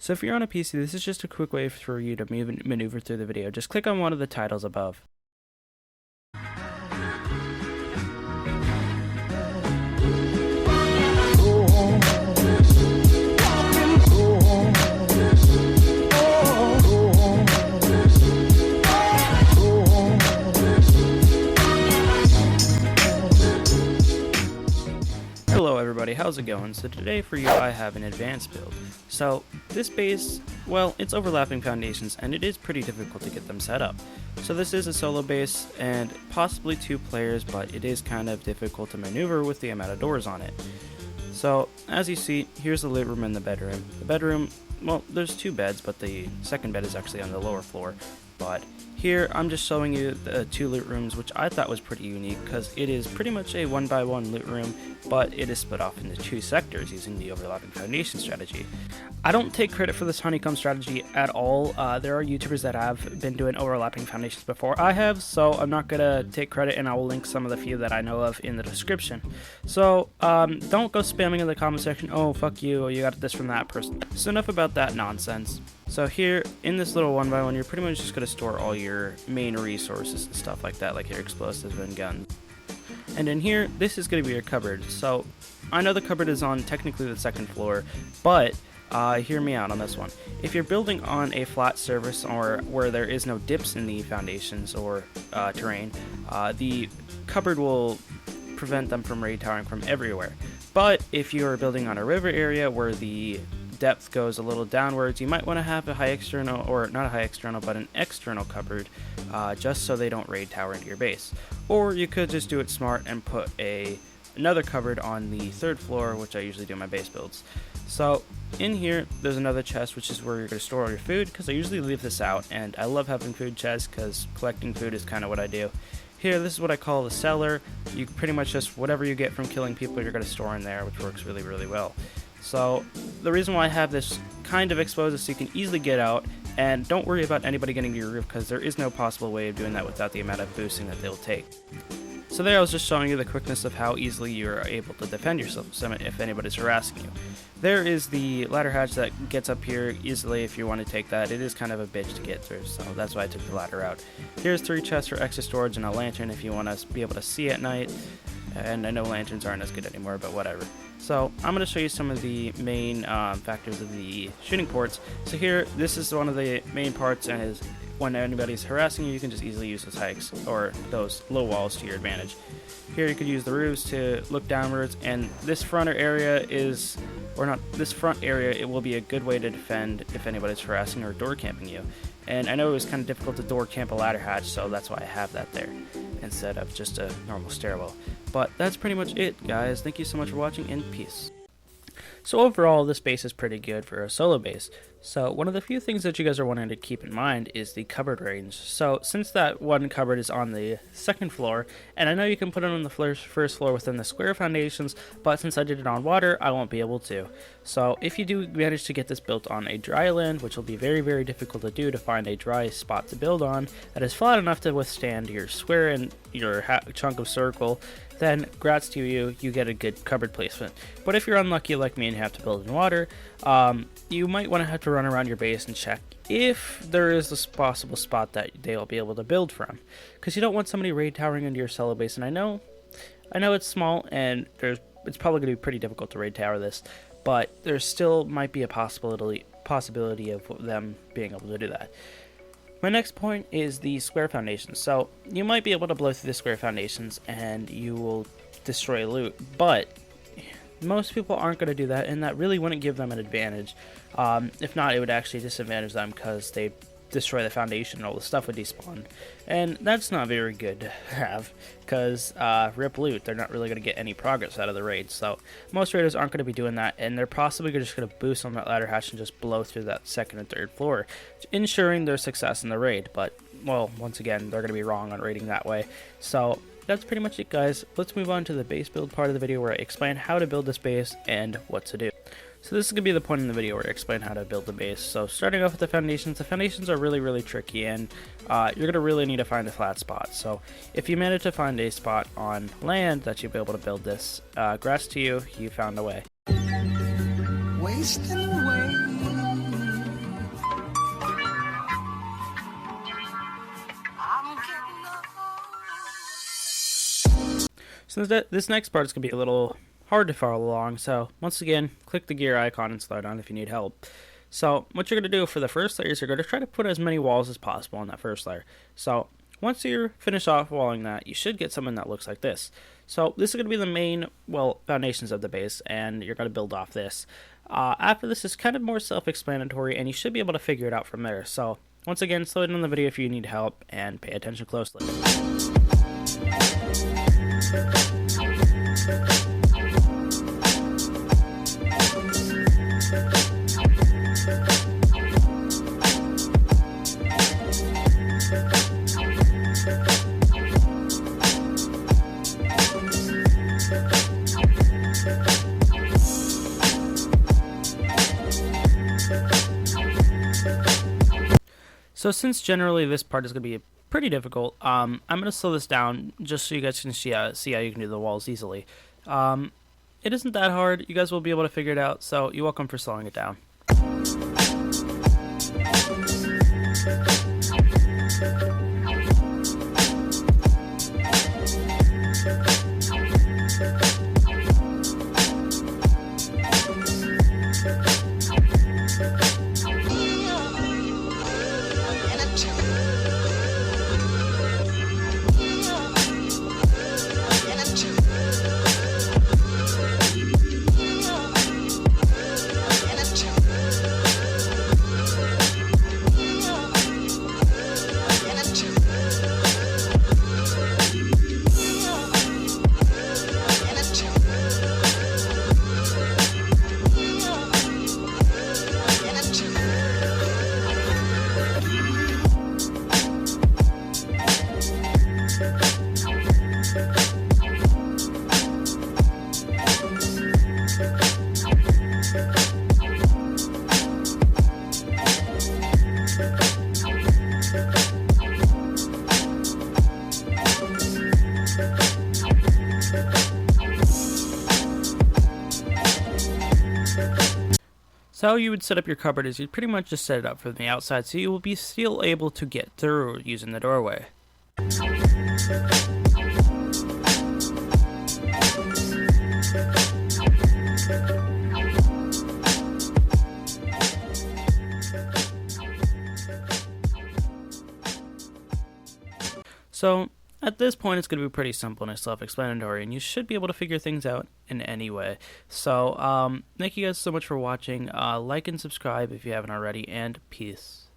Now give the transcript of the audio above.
So if you're on a PC, this is just a quick way for you to maneuver through the video. Just click on one of the titles above. Hello everybody, how's it going? So today for you I have an advanced build. So this base, well, it's overlapping foundations and it is pretty difficult to get them set up. So this is a solo base and possibly 2 players, but it is kind of difficult to maneuver with the amount of doors on it. So as you see, here's the loot room and the bedroom. The bedroom, well, there's 2 beds, but the second bed is actually on the lower floor. But here I'm just showing you the 2 loot rooms, which I thought was pretty unique because it is pretty much a 1x1 loot room, but it is split off into 2 sectors using the overlapping foundation strategy. I don't take credit for this honeycomb strategy at all. There are YouTubers that have been doing overlapping foundations before I have, so I'm not gonna take credit, and I will link some of the few that I know of in the description. So don't go spamming in the comment section, oh fuck you, you got this from that person. So enough about that nonsense. So here, in this little 1x1, you're pretty much just going to store all your main resources and stuff like that, like your explosives and guns. And in here, this is going to be your cupboard. So I know the cupboard is on technically the 2nd floor, but hear me out on this one. If you're building on a flat surface or where there is no dips in the foundations or terrain, the cupboard will prevent them from raid towering from everywhere. But if you're building on a river area where the depth goes a little downwards, you might want to have a high external, or not a high external, but an external cupboard, just so they don't raid tower into your base. Or you could just do it smart and put another cupboard on the 3rd floor, which I usually do in my base builds. So in here, there's another chest, which is where you're going to store all your food, because I usually leave this out, and I love having food chests because collecting food is kind of what I do. Here, this is what I call the cellar. You pretty much just, whatever you get from killing people, you're going to store in there, which works really, really well. So the reason why I have this kind of exposed is so you can easily get out, and don't worry about anybody getting to your roof because there is no possible way of doing that without the amount of boosting that they'll take. So there I was just showing you the quickness of how easily you're able to defend yourself if anybody's harassing you. There is the ladder hatch that gets up here easily if you want to take that. It is kind of a bitch to get through, so that's why I took the ladder out. Here's 3 chests for extra storage and a lantern if you want to be able to see at night. And I know lanterns aren't as good anymore, but whatever. So I'm going to show you some of the main factors of the shooting ports. So here, this is one of the main parts, and is when anybody's harassing you, you can just easily use those hikes or those low walls to your advantage. Here you could use the roofs to look downwards, and this front area is, or not, this front area, it will be a good way to defend if anybody's harassing or door camping you. And I know it was kind of difficult to door camp a ladder hatch, so that's why I have that there instead of just a normal stairwell. But that's pretty much it, guys. Thank you so much for watching, and peace. So overall, this base is pretty good for a solo base. So one of the few things that you guys are wanting to keep in mind is the cupboard range. So since that one cupboard is on the 2nd floor, and I know you can put it on the 1st floor within the square foundations, but since I did it on water, I won't be able to. So if you do manage to get this built on a dry land, which will be very, very difficult to do, to find a dry spot to build on that is flat enough to withstand your square and your chunk of circle, then grats to you, you get a good cupboard placement. But if you're unlucky like me and have to build in water, you might want to have to run around your base and check if there is a possible spot that they'll be able to build from, because you don't want somebody raid towering into your solo base. And I know it's small and it's probably going to be pretty difficult to raid tower this, but there still might be a possibility of them being able to do that. My next point is the square foundations. So you might be able to blow through the square foundations and you will destroy loot, but most people aren't going to do that, and that really wouldn't give them an advantage. If not, it would actually disadvantage them because they destroy the foundation and all the stuff would despawn, and that's not very good to have because rip loot, they're not really going to get any progress out of the raid. So most raiders aren't going to be doing that, and they're possibly just going to boost on that ladder hatch and just blow through that 2nd and 3rd floor, ensuring their success in the raid. But well, once again, they're going to be wrong on raiding that way. So that's pretty much it, guys. Let's move on to the base build part of the video where I explain how to build this base and what to do. So this is going to be the point in the video where I explain how to build the base. So starting off with the foundations are really, really tricky, and you're going to really need to find a flat spot. So if you manage to find a spot on land that you'll be able to build this, grats to you, you found a way. Wasting away. So this next part is going to be a little hard to follow along, so once again, click the gear icon and slow down if you need help. So what you're going to do for the first layer is you're going to try to put as many walls as possible on that first layer. So once you're finished off walling that, you should get something that looks like this. So this is going to be the main, foundations of the base, and you're going to build off this. After this is kind of more self-explanatory, and you should be able to figure it out from there. So once again, slow down the video if you need help, and pay attention closely. So since generally this part is going to be pretty difficult, I'm going to slow this down just so you guys can see how you can do the walls easily. It isn't that hard. You guys will be able to figure it out, so you're welcome for slowing it down. So how you would set up your cupboard is you'd pretty much just set it up from the outside, so you will be still able to get through using the doorway. So at this point, it's going to be pretty simple and self-explanatory, and you should be able to figure things out in any way. So, thank you guys so much for watching. Like and subscribe if you haven't already, and peace.